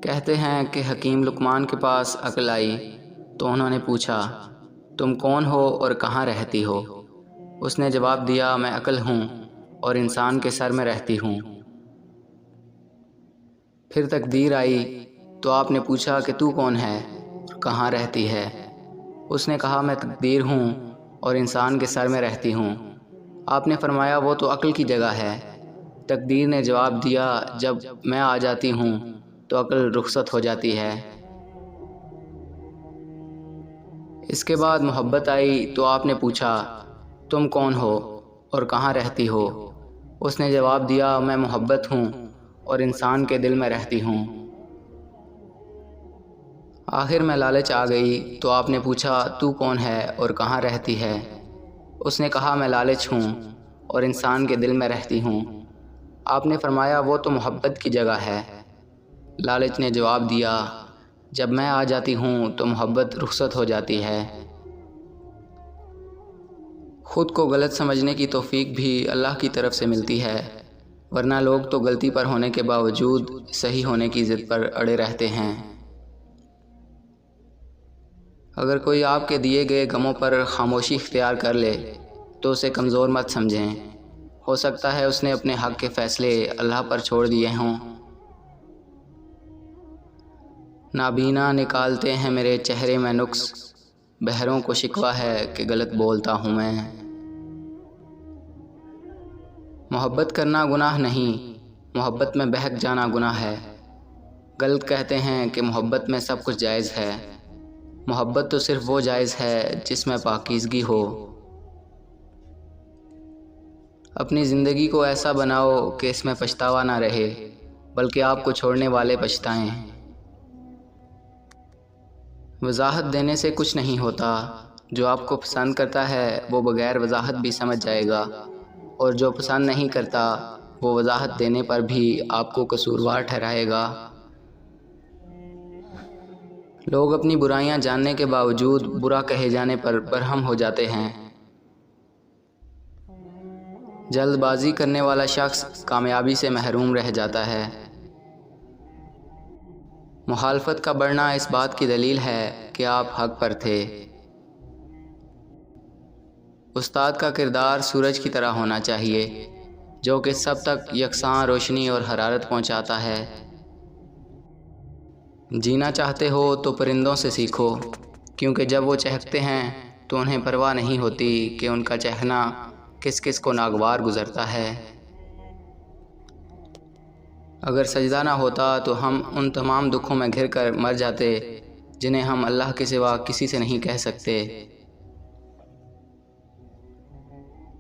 کہتے ہیں کہ حکیم لقمان کے پاس عقل آئی تو انہوں نے پوچھا، تم کون ہو اور کہاں رہتی ہو؟ اس نے جواب دیا، میں عقل ہوں اور انسان کے سر میں رہتی ہوں۔ پھر تقدیر آئی تو آپ نے پوچھا کہ تو کون ہے اور کہاں رہتی ہے؟ اس نے کہا، میں تقدیر ہوں اور انسان کے سر میں رہتی ہوں۔ آپ نے فرمایا، وہ تو عقل کی جگہ ہے۔ تقدیر نے جواب دیا، جب میں آ جاتی ہوں تو عقل رخصت ہو جاتی ہے۔ اس کے بعد محبت آئی تو آپ نے پوچھا، تم کون ہو اور کہاں رہتی ہو؟ اس نے جواب دیا، میں محبت ہوں اور انسان کے دل میں رہتی ہوں۔ آخر میں لالچ آ گئی تو آپ نے پوچھا، تو کون ہے اور کہاں رہتی ہے؟ اس نے کہا، میں لالچ ہوں اور انسان کے دل میں رہتی ہوں۔ آپ نے فرمایا، وہ تو محبت کی جگہ ہے۔ لالچ نے جواب دیا، جب میں آ جاتی ہوں تو محبت رخصت ہو جاتی ہے۔ خود کو غلط سمجھنے کی توفیق بھی اللہ کی طرف سے ملتی ہے، ورنہ لوگ تو غلطی پر ہونے کے باوجود صحیح ہونے کی ضد پر اڑے رہتے ہیں۔ اگر کوئی آپ کے دیے گئے غموں پر خاموشی اختیار کر لے تو اسے کمزور مت سمجھیں۔ ہو سکتا ہے اس نے اپنے حق کے فیصلے اللہ پر چھوڑ دیے ہوں۔ نابینا نکالتے ہیں میرے چہرے میں نقص، بہروں کو شکوہ ہے کہ غلط بولتا ہوں میں۔ محبت کرنا گناہ نہیں، محبت میں بہک جانا گناہ ہے۔ غلط کہتے ہیں کہ محبت میں سب کچھ جائز ہے۔ محبت تو صرف وہ جائز ہے جس میں پاکیزگی ہو۔ اپنی زندگی کو ایسا بناؤ کہ اس میں پچھتاوا نہ رہے، بلکہ آپ کو چھوڑنے والے پچھتائیں۔ وضاحت دینے سے کچھ نہیں ہوتا، جو آپ کو پسند کرتا ہے وہ بغیر وضاحت بھی سمجھ جائے گا، اور جو پسند نہیں کرتا وہ وضاحت دینے پر بھی آپ کو قصوروار ٹھہرائے گا۔ لوگ اپنی برائیاں جاننے کے باوجود برا کہے جانے پر برہم ہو جاتے ہیں۔ جلد بازی کرنے والا شخص کامیابی سے محروم رہ جاتا ہے۔ مخالفت کا بڑھنا اس بات کی دلیل ہے کہ آپ حق پر تھے۔ استاد کا کردار سورج کی طرح ہونا چاہیے، جو کہ سب تک یکساں روشنی اور حرارت پہنچاتا ہے۔ جینا چاہتے ہو تو پرندوں سے سیکھو، کیونکہ جب وہ چہکتے ہیں تو انہیں پرواہ نہیں ہوتی کہ ان کا چہکنا کس کس کو ناگوار گزرتا ہے۔ اگر سجدہ نہ ہوتا تو ہم ان تمام دکھوں میں گھر کر مر جاتے جنہیں ہم اللہ کے سوا کسی سے نہیں کہہ سکتے۔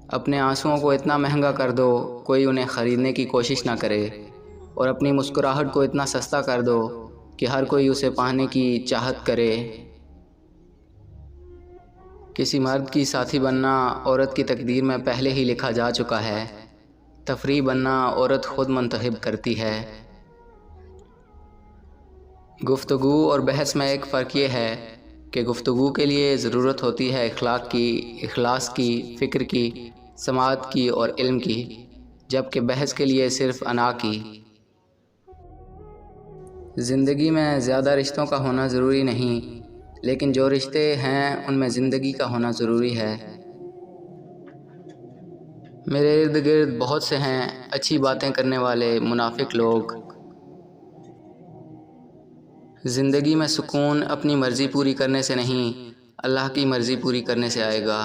اپنے آنسوؤں کو اتنا مہنگا کر دو کوئی انہیں خریدنے کی کوشش نہ کرے، اور اپنی مسکراہٹ کو اتنا سستا کر دو کہ ہر کوئی اسے پانے کی چاہت کرے۔ کسی مرد کی ساتھی بننا عورت کی تقدیر میں پہلے ہی لکھا جا چکا ہے۔ تفریح بننا عورت خود منتخب کرتی ہے۔ گفتگو اور بحث میں ایک فرق یہ ہے کہ گفتگو کے لیے ضرورت ہوتی ہے اخلاق کی، اخلاص کی، فکر کی، سماعت کی اور علم کی، جبکہ بحث کے لیے صرف انا کی۔ زندگی میں زیادہ رشتوں کا ہونا ضروری نہیں، لیکن جو رشتے ہیں ان میں زندگی کا ہونا ضروری ہے۔ میرے ارد گرد بہت سے ہیں اچھی باتیں کرنے والے منافق لوگ۔ زندگی میں سکون اپنی مرضی پوری کرنے سے نہیں، اللہ کی مرضی پوری کرنے سے آئے گا۔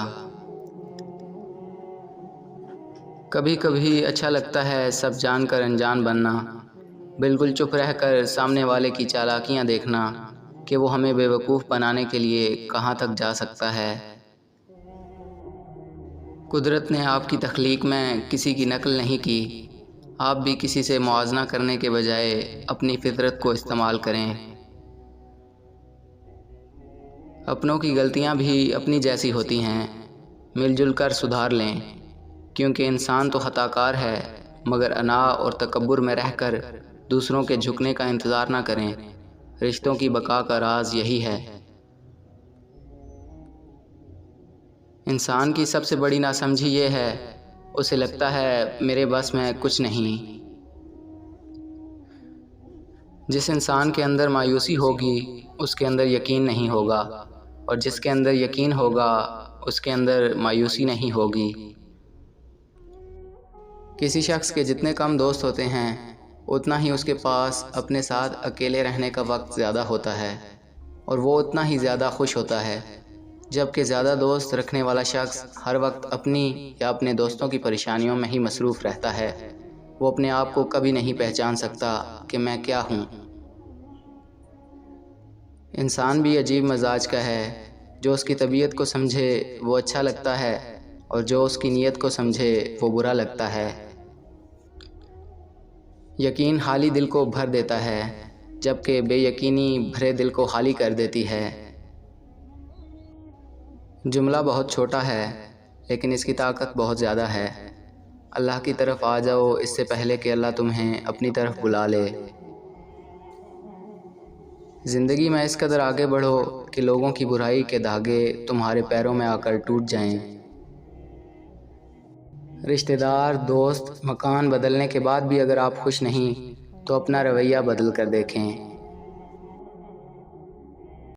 کبھی کبھی اچھا لگتا ہے سب جان کر انجان بننا، بالکل چپ رہ کر سامنے والے کی چالاکیاں دیکھنا کہ وہ ہمیں بے وقوف بنانے کے لیے کہاں تک جا سکتا ہے۔ قدرت نے آپ کی تخلیق میں کسی کی نقل نہیں کی، آپ بھی کسی سے موازنہ کرنے کے بجائے اپنی فطرت کو استعمال کریں۔ اپنوں کی غلطیاں بھی اپنی جیسی ہوتی ہیں، مل جل کر سدھار لیں، کیونکہ انسان تو خطا کار ہے، مگر انا اور تکبر میں رہ کر دوسروں کے جھکنے کا انتظار نہ کریں۔ رشتوں کی بقا کا راز یہی ہے۔ انسان کی سب سے بڑی ناسمجھی یہ ہے، اسے لگتا ہے میرے بس میں کچھ نہیں۔ جس انسان کے اندر مایوسی ہوگی اس کے اندر یقین نہیں ہوگا، اور جس کے اندر یقین ہوگا اس کے اندر مایوسی نہیں ہوگی۔ کسی شخص کے جتنے کم دوست ہوتے ہیں اتنا ہی اس کے پاس اپنے ساتھ اکیلے رہنے کا وقت زیادہ ہوتا ہے، اور وہ اتنا ہی زیادہ خوش ہوتا ہے۔ جبکہ زیادہ دوست رکھنے والا شخص ہر وقت اپنی یا اپنے دوستوں کی پریشانیوں میں ہی مصروف رہتا ہے، وہ اپنے آپ کو کبھی نہیں پہچان سکتا کہ میں کیا ہوں۔ انسان بھی عجیب مزاج کا ہے، جو اس کی طبیعت کو سمجھے وہ اچھا لگتا ہے، اور جو اس کی نیت کو سمجھے وہ برا لگتا ہے۔ یقین خالی دل کو بھر دیتا ہے، جبکہ بے یقینی بھرے دل کو خالی کر دیتی ہے۔ جملہ بہت چھوٹا ہے لیکن اس کی طاقت بہت زیادہ ہے۔ اللہ کی طرف آ جاؤ اس سے پہلے کہ اللہ تمہیں اپنی طرف بلا لے۔ زندگی میں اس قدر آگے بڑھو کہ لوگوں کی برائی کے دھاگے تمہارے پیروں میں آ کر ٹوٹ جائیں۔ رشتہ دار، دوست، مکان بدلنے کے بعد بھی اگر آپ خوش نہیں تو اپنا رویہ بدل کر دیکھیں۔